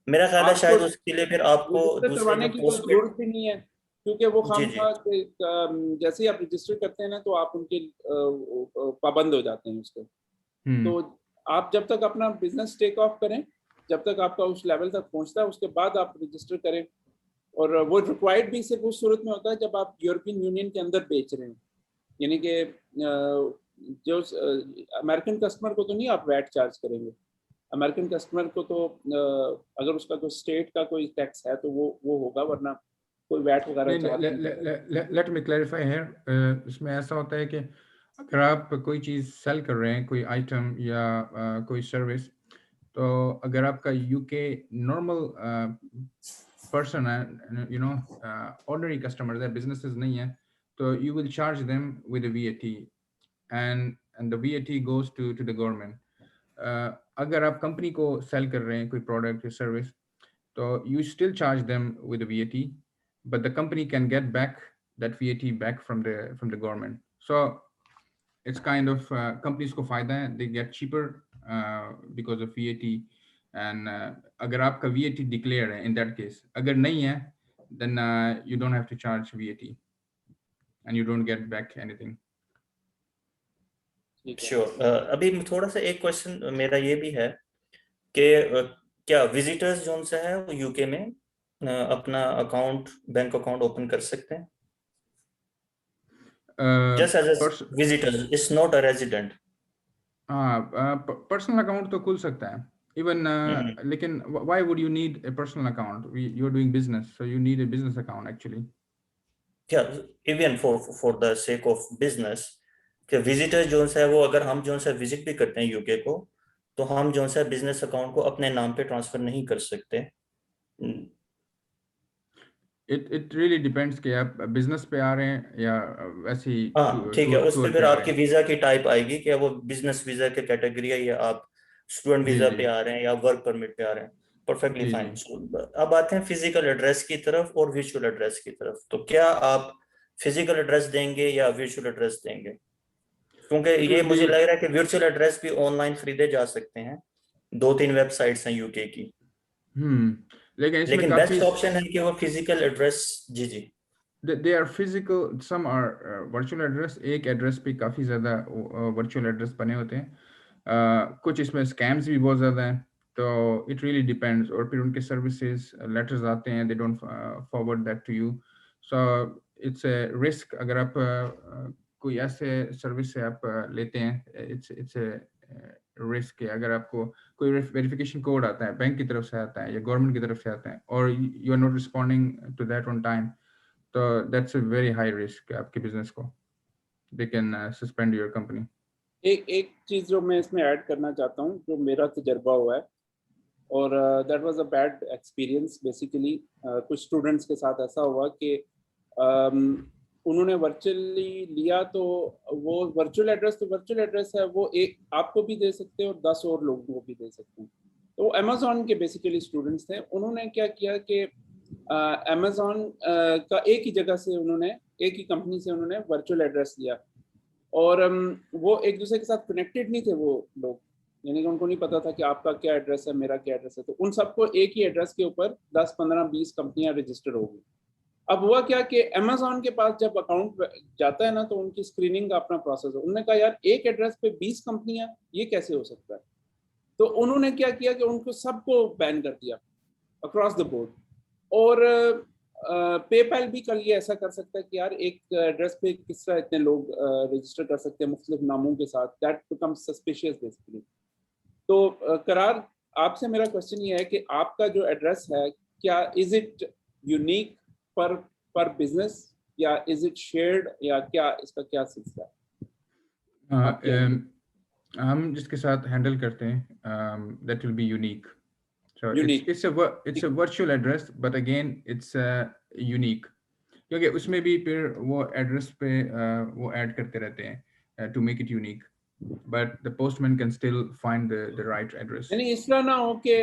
मेरा ख्याल है शायद उसके लिए फिर आपको करवाने की कोई जरूरत भी नहीं है, क्योंकि वो खामखा जैसे ही आप रजिस्टर करते हैं ना तो आप उनके पाबंद हो जाते हैं उसको। तो आप जब तक अपना बिजनेस टेक ऑफ करें, जब तक आपका उस लेवल तक पहुंचता है, उसके बाद आप रजिस्टर करें। और वो रिक्वायर्ड भी सिर्फ उस सूरत में होता है जब आप यूरोपियन यूनियन के अंदर बेच रहे हैं, यानी कि जो अमेरिकन कस्टमर को तो नहीं आप वैट चार्ज करेंगे। अमेरिकन कस्टमर को तो अगर उसका कोई स्टेट का कोई टैक्स है तो वो होगा, वरना कोई वैट वगैरह। लेट मी क्लैरिफाई हियर, इसमें ऐसा होता है कि अगर आप कोई चीज़ सेल कर रहे हैं, कोई आइटम या कोई सर्विस, तो अगर आपका यूके नॉर्मल पर्सन है, यू नो ऑर्डिनरी कस्टमर है, बिजनेसेस नहीं है, तो you will charge them with the VAT and the VAT goes to the government. अगर आप कंपनी को सेल कर रहे हैं कोई प्रोडक्ट या सर्विस, तो you still charge them with the VAT, but the company can get back that VAT back from the government. So it's kind of companies को फायदा है, they get cheaper because of VAT. and अगर आपका VAT declare है, in that case, अगर नहीं है, then you don't have to charge VAT and you don't get back anything. Sure. अभी थोड़ा सा एक क्वेश्चन मेरा ये भी है कि क्या विजिटर्स जो से है वो यूके में अपना अकाउंट, बैंक अकाउंट ओपन कर सकते हैं? Just as a visitor, it's not a resident. Personal account तो खुल सकता है इवन, लेकिन why would you need a personal account? You're doing business, so you need a business account actually. Yeah, even for the sake of business, कि visitor जो है वो अगर हम जो है विजिट भी करते हैं यूके को, तो हम जो है बिजनेस अकाउंट को अपने नाम पे ट्रांसफर नहीं कर सकते। It really depends कि आप बिजनेस पे आ रहे हैं या वैसे ही। हाँ ठीक है, उस पे फिर आपकी वीजा की टाइप आएगी कि वो बिजनेस वीजा के कैटेगरी है, या आप स्टूडेंट वीजा पे आ रहे हैं या वर्क परमिट पे आ रहे हैं। Perfectly fine. अब आते हैं फिजिकल एड्रेस की तरफ और वर्चुअल एड्रेस की तरफ। तो क्या आप फिजिकल एड्रेस देंगे या वर्चुअल एड्रेस देंगे? क्योंकि ये मुझे लग रहा है कि वर्चुअल एड्रेस भी ऑनलाइन खरीदे जा सकते हैं, 2-3 वेबसाइट्स हैं यूके की। लेकिन बेस्ट ऑप्शन है कि वो फिजिकल एड्रेस। जी they are physical, some are virtual address। एक एड्रेस पे काफी ज्यादा virtual address बने होते हैं, कुछ इसमें स्कैम्स भी बहुत ज्यादा हैं, तो it really depends। और फिर उनके सर्विसेज लेटर्स आते हैं, they don't forward that to you, so it's a risk। अगर आप कोई ऐसे सर्विस से आप लेते हैं, it's a रिस्क है। अगर आपको कोई वेरिफिकेशन कोड आता है, बैंक की तरफ से आता है या गवर्नमेंट की तरफ से आता है, और you are not responding to that on time, तो that's a very high risk आपके बिजनेस को, they can suspend your company. एक चीज जो मैं इसमें ऐड करना चाहता हूँ, जो मेरा तजर्बा हुआ है, और that was a bad experience basically. कुछ स्टूडेंट्स के साथ ऐसा हुआ कि उन्होंने वर्चुअली लिया, तो वो वर्चुअल एड्रेस है, वो एक आपको भी दे सकते हैं और 10 और लोगों को भी दे सकते हैं। तो वो अमेज़ॉन के बेसिकली स्टूडेंट्स थे। उन्होंने क्या किया कि अमेज़ॉन का एक ही जगह से उन्होंने, एक ही कंपनी से उन्होंने वर्चुअल एड्रेस लिया, और वो एक दूसरे के साथ कनेक्टेड नहीं थे वो लोग, यानी कि उनको नहीं पता था कि आपका क्या एड्रेस है, मेरा क्या एड्रेस है। तो उन सबको एक ही एड्रेस के ऊपर 10, 15, 20 कंपनियां रजिस्टर हो गई। अब हुआ क्या कि Amazon के पास जब अकाउंट जाता है ना तो उनकी स्क्रीनिंग का अपना प्रोसेस है। उन्होंने कहा यार एक एड्रेस पे 20 कंपनियां, ये कैसे हो सकता है? तो उन्होंने क्या किया कि उनको सबको बैन कर दिया अक्रॉस द बोर्ड। और पेपैल भी कल ये ऐसा कर सकता है कि यार एक एड्रेस पे किस तरह इतने लोग रजिस्टर कर सकते हैं मुख्तलिफ नामों के साथ, दैट बिकम्स सस्पिशियस बेसिकली। तो करार, आपसे मेरा क्वेश्चन ये है कि आपका जो एड्रेस है, क्या इज इट यूनिक पर बिजनेस या इज इट शेयर्ड, या क्या इसका क्या सिलसिला है? आप क्या हम जिसके साथ हैंडल करते हैं that will be unique. So Unique. it's a virtual address, but again it's unique. क्योंकि उसमें भी फिर वो एड्रेस पे वो ऐड करते रहते हैं to make it unique. But the postman can still find the right address. यानी इस तरह ना हो कि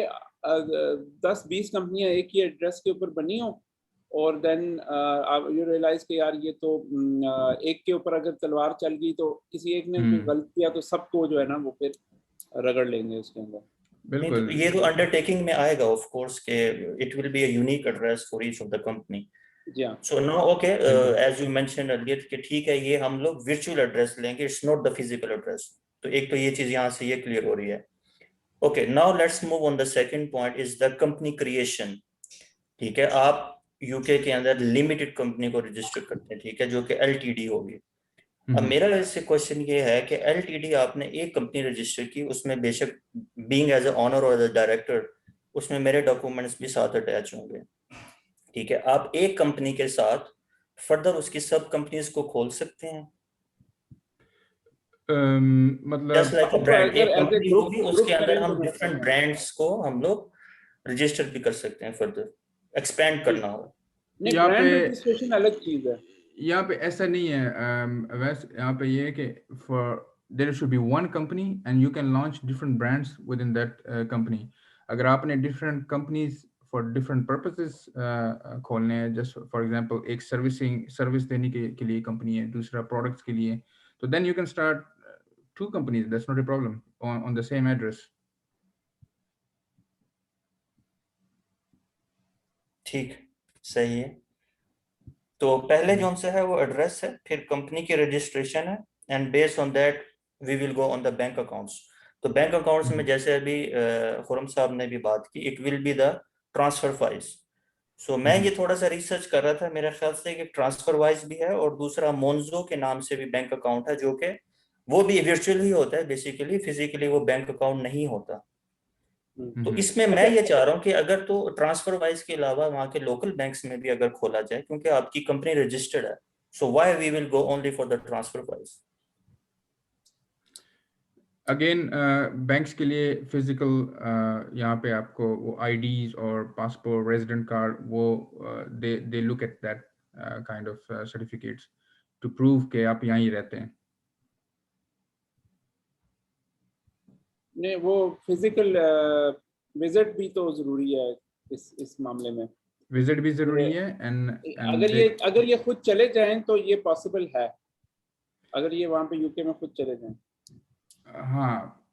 10-20 कंपनियां एक ही एड्रेस के ऊपर बनी हो और देन आप यू रियलाइज कि यार ये तो एक के ऊपर अगर तलवार चल गई तो किसी एक ने कोई गलत किया तो सबको जो है ना वो फिर रगड़ लेंगे उसके अंदर। बिल्कुल, ये तो अंडरटेकिंग में आएगा ऑफ कोर्स के it will be a unique address for each of the company. So no okay, as you mentioned earlier कि ठीक है ये हम लोग वर्चुअल एड्रेस लेंगे, it's not the physical address. तो एक तो ये चीज यहाँ से ये क्लियर हो रही है. Okay, now let's move on the second point is the company creation. ठीक है, आप यूके के अंदर लिमिटेड कंपनी को रजिस्टर करते हैं, ठीक है, जो कि एलटीडी होगी. अब मेरा इससे क्वेश्चन ये है कि एलटीडी आपने एक कंपनी रजिस्टर की, उसमें बेशक बीइंग एज अ ऑनर और एज अ डायरेक्टर उसमें मेरे डॉक्यूमेंट्स भी साथ अटैच होंगे. ठीक है, आप एक कंपनी के साथ फर्दर उसकी सब कंपनीज को खोल सकते हैं. मतलब जस्ट लाइक अ ब्रांड, एक कंपनी ग्रुप होगी उसके अंदर हम डिफरेंट ब्रांड्स को हम लोग रजिस्टर भी कर सकते हैं, फर्दर एक्सपेंड करना हो. नहीं, ब्रांड रजिस्ट्रेशन अलग चीज है. यहाँ पे ऐसा नहीं है. वैसे यहाँ पे ये है कि for there should be one company and you can launch different brands within that company. अगर आपने different companies for different purposes खोलने हैं, just for example एक सर्विस देने के लिए कंपनी है, दूसरा प्रोडक्ट्स के लिए, तो then you can start two companies. That's not a problem on the same address. ठीक, सही है. तो पहले जो से है वो एड्रेस है, फिर कंपनी की रजिस्ट्रेशन है, and based on that we will go on the bank accounts. तो बैंक अकाउंट्स में जैसे अभी खुरम साहब ने भी बात की, it will be the transfer wise. So मैं ये थोड़ा सा रिसर्च कर रहा था, मेरे ख्याल से कि ट्रांसफर वाइज भी है और दूसरा मोन्जो के नाम से भी बैंक अकाउंट है, जो कि वो भी वर्चुअल ही होता है बेसिकली, फिजिकली वो बैंक अकाउंट नहीं होता. तो इसमें मैं ये चाह रहा हूँ कि अगर तो ट्रांसफर वाइज के अलावा वहाँ के लोकल बैंक्स में भी अगर खोला जाए, क्योंकि आपकी कंपनी रजिस्टर्ड है, so why we will go only for the transfer wise. Again banks के लिए फिजिकल यहाँ पे आपको वो आईडीज और पासपोर्ट, रेजिडेंट कार्ड, वो they look at that kind of certificates to prove कि आप यहाँ ही रहते हैं. नहीं, वो फिजिकल विजिट भी तो जरूरी है इस मामले में. विजिट भी जरूरी है. एंड अगर ये खुद चले जाएं तो ये पॉसिबल है, अगर ये वहाँ पे यूके में खुद चले जाएं. हाँ,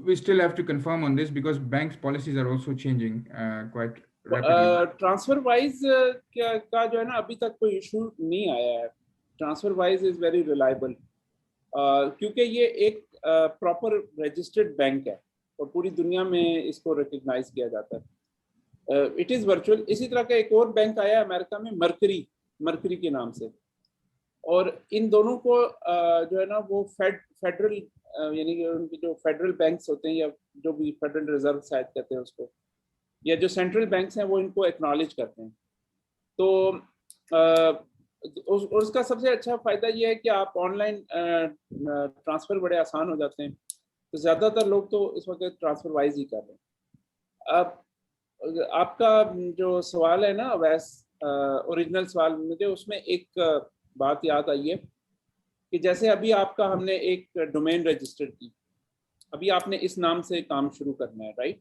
we still have to confirm on this because banks policies are also changing quite rapidly. Transfer wise का जो है ना अभी तक कोई इशू नहीं आया है. Transfer wise is very reliable, क्योंकि ये एक प्रॉपर रजिस्टर्ड बैंक है और पूरी दुनिया में इसको रिकग्नाइज किया जाता है. It is virtual. इसी तरह का एक और बैंक आया अमेरिका में, मर्करी के नाम से, और इन दोनों को जो है ना वो फेडरल यानी कि उनके जो फेडरल बैंक्स होते हैं या जो भी फेडरल रिजर्व शायद कहते हैं उसको, या जो सेंट्रल बैंक्स हैं वो इनको एक्नॉलेज करते हैं. तो उसका सबसे अच्छा फ़ायदा ये है कि आप ऑनलाइन ट्रांसफ़र बड़े आसान हो जाते हैं. तो ज़्यादातर लोग तो इस वक्त ट्रांसफ़र वाइज ही कर रहे हैं. अब आपका जो सवाल है ना वैसे ओरिजिनल सवाल, मुझे उसमें एक बात याद आई है कि जैसे अभी आपका हमने एक डोमेन रजिस्टर की, अभी आपने इस नाम से काम शुरू करना है, राइट?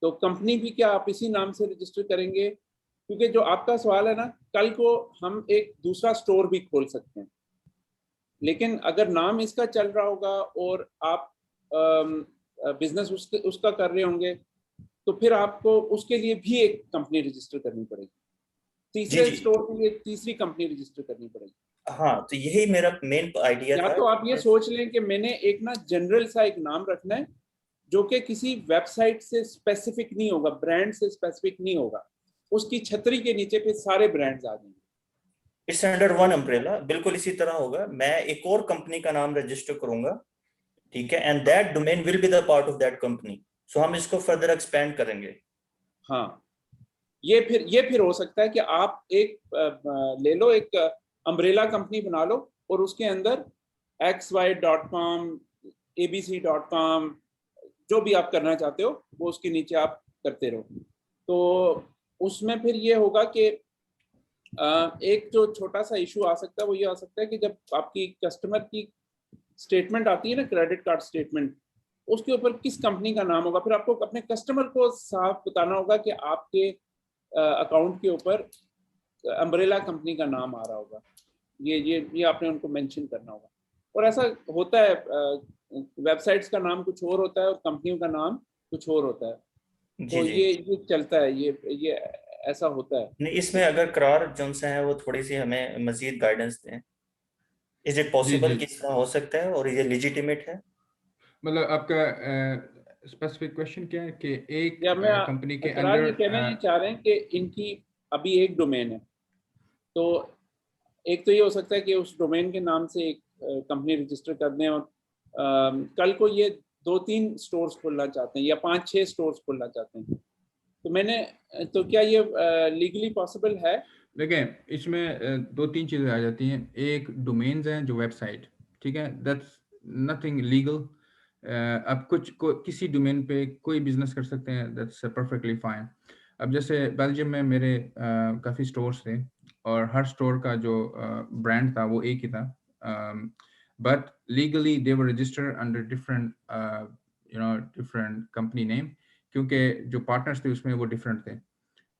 तो कंपनी भी क्या आप इसी नाम से रजिस्टर करेंगे? क्योंकि जो आपका सवाल है ना, कल को हम एक दूसरा स्टोर भी खोल सकते हैं, लेकिन अगर नाम इसका चल रहा होगा और आप बिजनेस उसका कर रहे होंगे तो फिर आपको उसके लिए भी एक कंपनी रजिस्टर करनी पड़ेगी. तीसरे जी। स्टोर के लिए तीसरी कंपनी रजिस्टर करनी पड़ेगी। हाँ, तो यही मेरा मेन आइडिया या था। तो आप ये सोच लें कि मैंने एक ना जनरल सा एक नाम रखना है जो कि किसी वेबसाइट से स्पेसिफिक नहीं होगा, ब्रांड से स्पेसिफिक नहीं होगा, उसकी छतरी के नीचे पे सारे ब्रांड्स आ जाएंगे। इट्स अंडर वन अम्ब्रेला, बिल्कुल इसी तरह होगा। मैं एक और कंपनी का नाम रजिस्टर करूंगा, ठीक है, and that domain will be the part of that company. So हम इसको फर्दर एक्सपेंड करेंगे। हाँ, ये फिर हो सकता है कि आप एक ले लो, एक अम्ब्रेला कंपनी बना लो और उसके अंदर xy.com, abc.com, जो भी आप करना चाहते हो वो उसके नीचे आप करते रहो। तो उसमें फिर ये होगा कि एक जो छोटा सा इशू आ सकता है वो ये आ सकता है कि जब आपकी कस्टमर की स्टेटमेंट आती है ना, क्रेडिट कार्ड स्टेटमेंट, उसके ऊपर किस कंपनी का नाम होगा, फिर आपको अपने कस्टमर को साफ बताना होगा कि आपके अकाउंट के ऊपर अम्ब्रेला कंपनी का नाम आ रहा होगा। ये आपने उनको मेंशन करना होगा। और ऐसा होता है, वेबसाइट्स का नाम कुछ और होता है और कंपनियों का नाम कुछ और होता है। जी तो जी। ये चलता है, ये ऐसा होता है। नहीं, इसमें अगर करार जो से है वो थोड़ी सी हमें मजीद गाइडेंस दें। इज इट जी पॉसिबल जी, कि इस तरह हो सकता है और ये लेजिटिमेट है? मतलब आपका स्पेसिफिक क्वेश्चन क्या है कि एक या मैं कंपनी के इकरार ये कहना ये अंडर चाह रहे हैं कि इनकी अभी एक डोमेन है, तो एक तो ये हो सकता है कि उस डोमेन के नाम से एक कंपनी रजिस्टर कर दें और कल को ये 2-3 स्टोर्स खोलना चाहते हैं या 5-6 स्टोर्स खोलना चाहते हैं, तो क्या ये लीगली पॉसिबल है? देखें, इसमें दो तीन चीज़ें आ जाती हैं। एक डोमेन्स हैं जो वेबसाइट, ठीक है, दैट्स नथिंग लीगल। अब किसी डोमेन पे कोई बिजनेस कर सकते हैं, दैट्स परफेक्टली फाइन। अब जैसे बेल्जियम में मेरे काफ़ी स्टोर्स थे और हर स्टोर का जो ब्रांड था वो एक ही था, but legally they were registered under different different company name, क्योंकि जो पार्टनर्स थे उसमें वो डिफरेंट थे।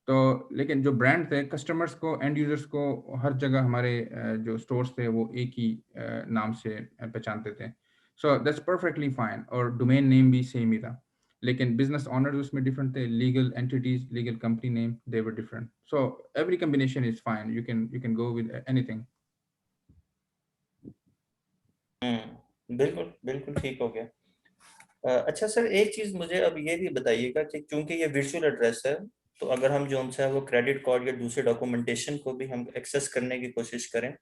तो लेकिन जो ब्रांड थे, कस्टमर्स को, एंड यूजर्स को हर जगह हमारे जो स्टोर्स थे वो एक ही नाम से पहचानते थे। सो दैट्स परफेक्टली फाइन, और डोमेन नेम भी सेम ही था, लेकिन बिजनेस ऑनर्स उसमें डिफरेंट थे, legal entities, legal company name, they were different. So every combination is fine, you can go with anything. बिल्कुल बिल्कुल ठीक हो गया। अच्छा सर, एक चीज मुझे अब ये भी बताइएगा कि क्योंकि ये वर्चुअल एड्रेस है, तो अगर हम जो है वो क्रेडिट कार्ड या दूसरे डॉक्यूमेंटेशन को भी हम एक्सेस करने की कोशिश करें,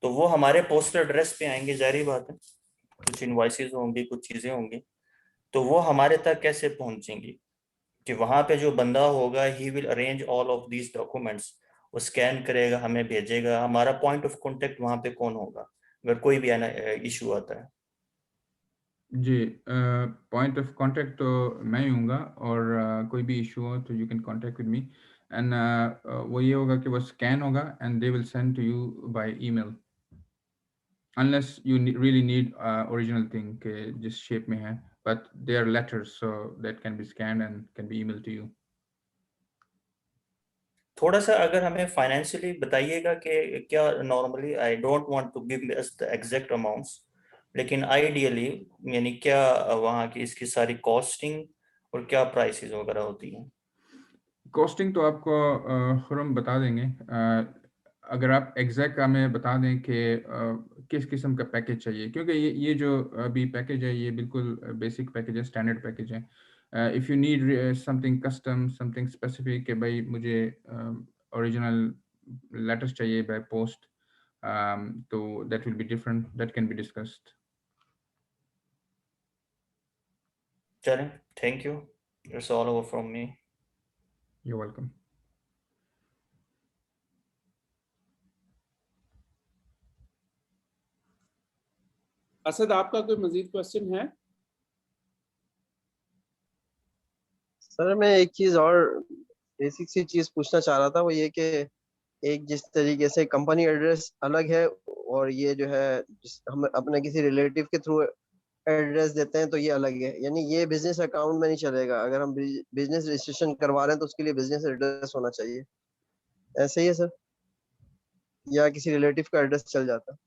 तो वो हमारे पोस्टल एड्रेस पे आएंगे, जारी बात है, कुछ इनवॉइसेस होंगी, कुछ चीजें होंगी, तो वो हमारे तक कैसे पहुंचेंगी? कि वहां पे जो बंदा होगा, he will arrange all of these documents, वो स्कैन करेगा, हमें भेजेगा, हमारा पॉइंट ऑफ कांटेक्ट वहां पे कौन होगा अगर कोई भी इशू आता है? जी, पॉइंट ऑफ कांटेक्ट तो मैं ही हूँगा, और कोई भी इशू हो तो you can contact with me, and वो ये होगा कि वो स्कैन होगा and they will send to you by email, unless you really need original thing के जिस shape में है, but they are letters, so that can be scanned and can be emailed to you. थोड़ा सा अगर हमें financially बताइएगा कि क्या normally, I don't want to give the exact amounts, लेकिन आइडियली यानी क्या वहाँ की इसकी सारी कॉस्टिंग और क्या प्राइसेस वगैरह होती हैं? कॉस्टिंग तो आपको खुरम बता देंगे, अगर आप एग्जैक्ट हमें बता दें कि किस किस्म का पैकेज चाहिए, क्योंकि ये जो अभी पैकेज है ये बिल्कुल बेसिक पैकेज है, स्टैंडर्ड पैकेज है। If you need something custom, something specific कि भाई मुझे ओरिजिनल लेटर्स चाहिए बाय पोस्ट, तो that will be different, that can be discussed. चलें, thank you, it's all over from me. You're welcome. Asad, आपका कोई मजीद क्वेश्चन है? सर मैं एक चीज और बेसिक सी चीज पूछना चाह रहा था, वो ये कि एक जिस तरीके से कंपनी एड्रेस अलग है और ये जो है हम अपने किसी रिलेटिव के थ्रू एड्रेस देते हैं तो ये अलग है, यानी ये बिजनेस अकाउंट में नहीं चलेगा। अगर हम बिजनेस रजिस्ट्रेशन करवा रहे हैं तो उसके लिए बिजनेस एड्रेस होना चाहिए, ऐसे ही है सर, या किसी रिलेटिव का एड्रेस चल जाता?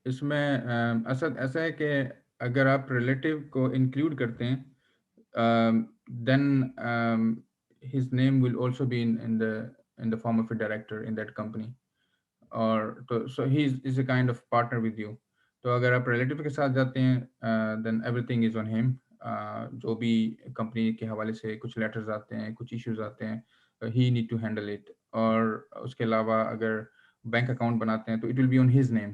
इसमें असद ऐसा है कि अगर आप रिलेटिव को इंक्लूड करते हैं, then his name will also be in the form of a director in that company. और तो so he is a kind of partner with you. तो अगर आप relative के साथ जाते हैं then everything is on him. जो भी कंपनी के हवाले से कुछ लेटर्स आते हैं, कुछ इश्यूज आते हैं, he need to handle it. और उसके अलावा अगर बैंक अकाउंट बनाते हैं तो it will be on his name,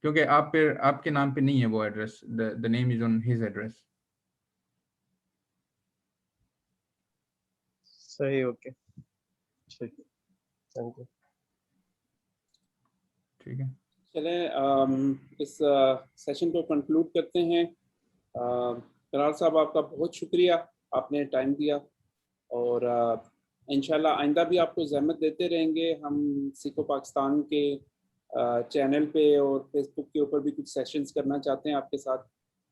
क्योंकि आप पे आपके नाम पे नहीं है वो address, the name is on his address. सही, ओके, ठीक है, थैंक यू। ठीक है, चलें इस सेशन को कंक्लूड करते हैं। करार साहब आपका बहुत शुक्रिया, आपने टाइम दिया, और इंशाल्लाह आइंदा भी आपको ज़हमत देते रहेंगे। हम सीखो पाकिस्तान के चैनल पे और फेसबुक के ऊपर भी कुछ सेशंस करना चाहते हैं आपके साथ,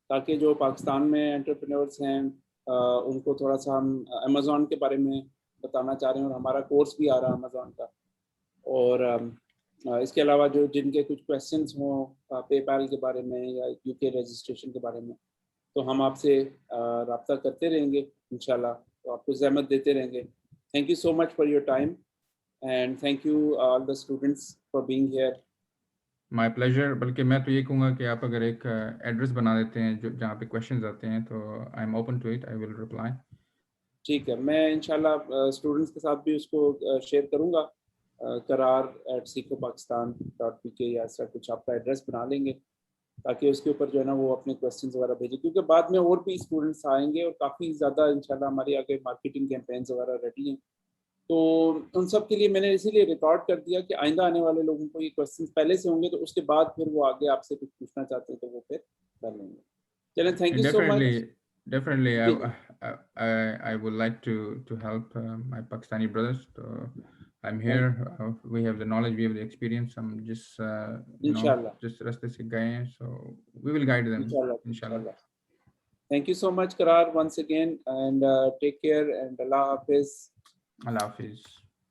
ताकि जो पाकिस्तान में एंटरप्रेन्योर्स हैं उनको थोड़ा सा हम अमेज़ॉन के बारे में बताना चाह रहे हैं, और हमारा कोर्स भी आ रहा है अमेज़ॉन का। और इसके अलावा जो जिनके कुछ क्वेश्चंस हों पेपैल के बारे में या यूके रजिस्ट्रेशन के बारे में, तो हम आपसे रब्ता करते रहेंगे इंशाल्लाह, तो आपको ज़हमत देते रहेंगे। Thank you so much for your time, and thank you all the students for being here. My pleasure. बल्कि मैं तो ये कहूँगा कि आप अगर एक एड्रेस बना देते हैं जो जहाँ पे क्वेश्चंस आते हैं, तो I am open to it, I will reply. ठीक है, मैं इंशाल्लाह स्टूडेंट्स के साथ भी उसको शेयर करूँगा। karar@sikopakistan.pk या ऐसा कुछ आपका एड्रेस बना लेंगे, ताकि उसके ऊपर जो है ना वो अपने क्वेश्चंस वगैरह भेजें, क्योंकि बाद में और भी स्टूडेंट्स आएंगे और काफ़ी ज़्यादा इंशाल्लाह हमारे आगे मार्केटिंग कैंपेन्स वगैरह रेडी हैं। तो उन सब के लिए मैंने इसीलिए रिकॉर्ड कर दिया कि आइंदा आने वाले लोगों को ये क्वेश्चंस पहले से होंगे, तो उसके बाद फिर वो आगे आपसे कुछ पूछना चाहते हैं तो वो फिर कर लेंगे। चलें, thank you so much. Definitely, I would like to help my Pakistani brothers. So I'm here. We have the knowledge, we have the experience. I'm just Inshallah. just रास्ते से गए हैं, so we will guide them. Inshallah. Thank you so much, Karar, once again, and take care and Allah Hafiz. Allah Hafiz.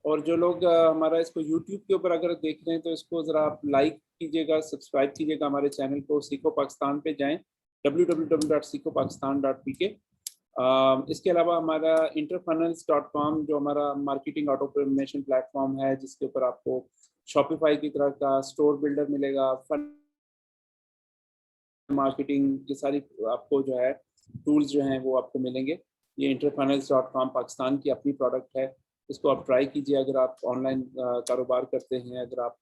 और जो लोग हमारा इसको YouTube के ऊपर अगर देख रहे हैं तो इसको ज़रा आप लाइक कीजिएगा, सब्सक्राइब कीजिएगा हमारे चैनल को। सीखो पाकिस्तान पे जाएं, www.sikopakistan.pk। इसके अलावा हमारा interfunnels.com जो हमारा मार्केटिंग ऑटो प्रमोशन प्लेटफॉर्म है, जिसके ऊपर आपको शॉपिफाई की तरह का स्टोर बिल्डर मिलेगा, फन मार्केटिंग की सारी आपको जो है टूल्स जो हैं वो आपको मिलेंगे। ये interfunnels.com पाकिस्तान की अपनी प्रोडक्ट है, इसको आप ट्राई कीजिए। अगर आप ऑनलाइन कारोबार करते हैं, अगर आप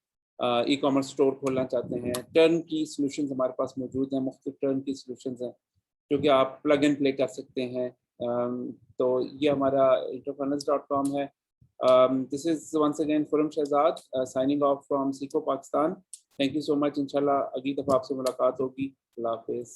ई कॉमर्स स्टोर खोलना चाहते हैं, टर्न की सॉल्यूशंस हमारे पास मौजूद हैं, मुख्तलिफ टर्न की सॉल्यूशंस हैं जो कि आप प्लग एंड प्ले कर सकते हैं। तो ये हमारा interfunnels.com है। This is once again Khurram Shahzad signing off from Seekho Pakistan. Thank you so much. इंशाल्लाह अगली दफ़ा आपसे मुलाकात होगी। अल्लाह हाफिज़।